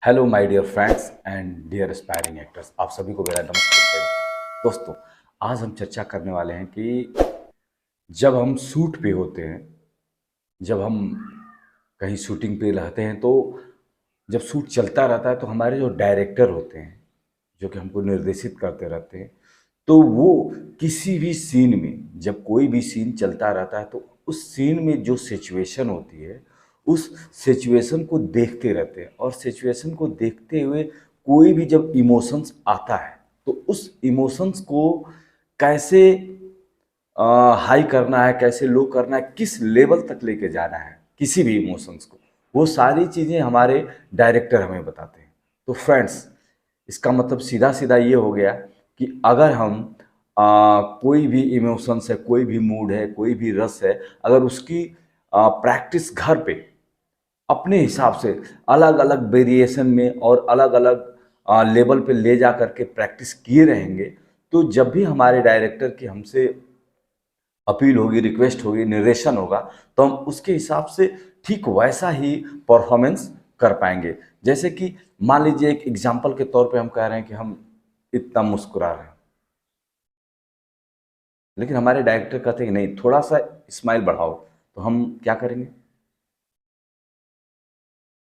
Hello my dear friends and dear aspiring actors, आप सभी को मेरा नमस्कार। दोस्तों, आज हम चर्चा करने वाले हैं कि जब हम शूट पे होते हैं, जब हम कहीं शूटिंग पे रहते हैं, तो जब शूट चलता रहता है तो हमारे जो डायरेक्टर होते हैं, जो कि हमको निर्देशित करते रहते हैं, तो वो किसी भी सीन में, जब कोई भी सीन चलता रहता है तो उस सीन में जो सिचुएशन होती है, उस सिचुएशन को देखते रहते हैं। और सिचुएशन को देखते हुए कोई भी जब इमोशंस आता है तो उस इमोशंस को कैसे हाई करना है, कैसे लो करना है, किस लेवल तक लेके जाना है किसी भी इमोशंस को, वो सारी चीज़ें हमारे डायरेक्टर हमें बताते हैं। तो फ्रेंड्स, इसका मतलब सीधा सीधा ये हो गया कि अगर हम कोई भी इमोशंस है, कोई भी मूड है, कोई भी रस है, अगर उसकी प्रैक्टिस घर पे अपने हिसाब से अलग अलग वेरिएशन में और अलग अलग लेवल पे ले जा करके प्रैक्टिस किए रहेंगे, तो जब भी हमारे डायरेक्टर की हमसे अपील होगी, रिक्वेस्ट होगी, निर्देशन होगा, तो हम उसके हिसाब से ठीक वैसा ही परफॉर्मेंस कर पाएंगे। जैसे कि मान लीजिए, एक एग्जाम्पल के तौर पे हम कह रहे हैं कि हम इतना मुस्कुरा रहे हैं, लेकिन हमारे डायरेक्टर कहते हैं कि नहीं, थोड़ा सा स्माइल बढ़ाओ, तो हम क्या करेंगे?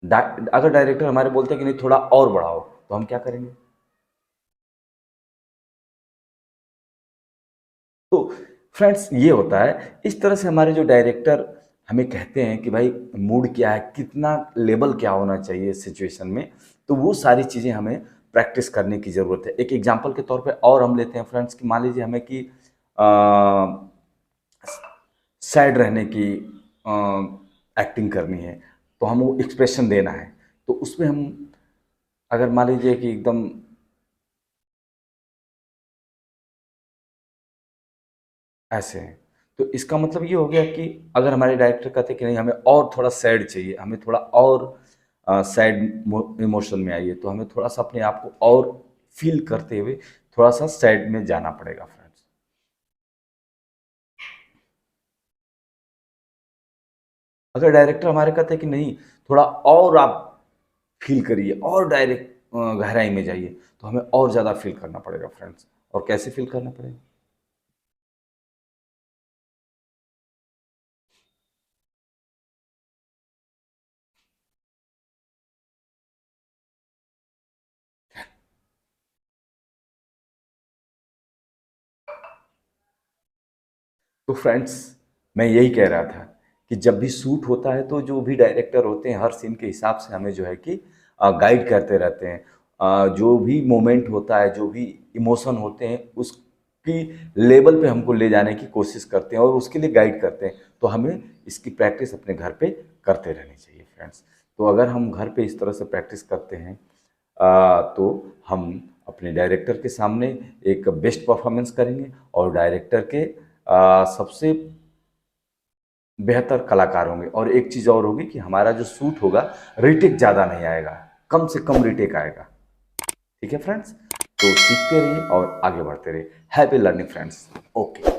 अगर डायरेक्टर हमारे बोलते हैं कि नहीं, थोड़ा और बढ़ाओ, तो हम क्या करेंगे? तो फ्रेंड्स, ये होता है, इस तरह से हमारे जो डायरेक्टर हमें कहते हैं कि भाई मूड क्या है, कितना लेवल क्या होना चाहिए सिचुएशन में, तो वो सारी चीज़ें हमें प्रैक्टिस करने की ज़रूरत है। एक एग्जांपल के तौर पे और हम लेते हैं फ्रेंड्स, कि मान लीजिए हमें कि सैड रहने की एक्टिंग करनी है, तो हम वो एक्सप्रेशन देना है, तो उसमें हम अगर मान लीजिए कि एकदम ऐसे हैं, तो इसका मतलब ये हो गया कि अगर हमारे डायरेक्टर कहते हैं कि नहीं, हमें और थोड़ा सैड चाहिए, हमें थोड़ा और सैड इमोशन में आइए, तो हमें थोड़ा सा अपने आप को और फील करते हुए थोड़ा सा सैड में जाना पड़ेगा फ्रेंड्स। अगर डायरेक्टर हमारे कहते हैं कि नहीं, थोड़ा और आप फील करिए और डायरेक्ट गहराई में जाइए, तो हमें और ज़्यादा फील करना पड़ेगा फ्रेंड्स। और कैसे फील करना पड़ेगा? तो फ्रेंड्स, मैं यही कह रहा था कि जब भी शूट होता है तो जो भी डायरेक्टर होते हैं, हर सीन के हिसाब से हमें जो है कि गाइड करते रहते हैं। जो भी मोमेंट होता है, जो भी इमोशन होते हैं, उसकी लेवल पे हमको ले जाने की कोशिश करते हैं और उसके लिए गाइड करते हैं। तो हमें इसकी प्रैक्टिस अपने घर पे करते रहनी चाहिए फ्रेंड्स। तो अगर हम घर पे इस तरह से प्रैक्टिस करते हैं, तो हम अपने डायरेक्टर के सामने एक बेस्ट परफॉर्मेंस करेंगे और डायरेक्टर के सबसे बेहतर कलाकार होंगे। और एक चीज़ और होगी कि हमारा जो शूट होगा, रीटेक ज़्यादा नहीं आएगा, कम से कम रीटेक आएगा। ठीक है फ्रेंड्स? तो सीखते रहिए और आगे बढ़ते रहिए। Happy learning friends. ओके।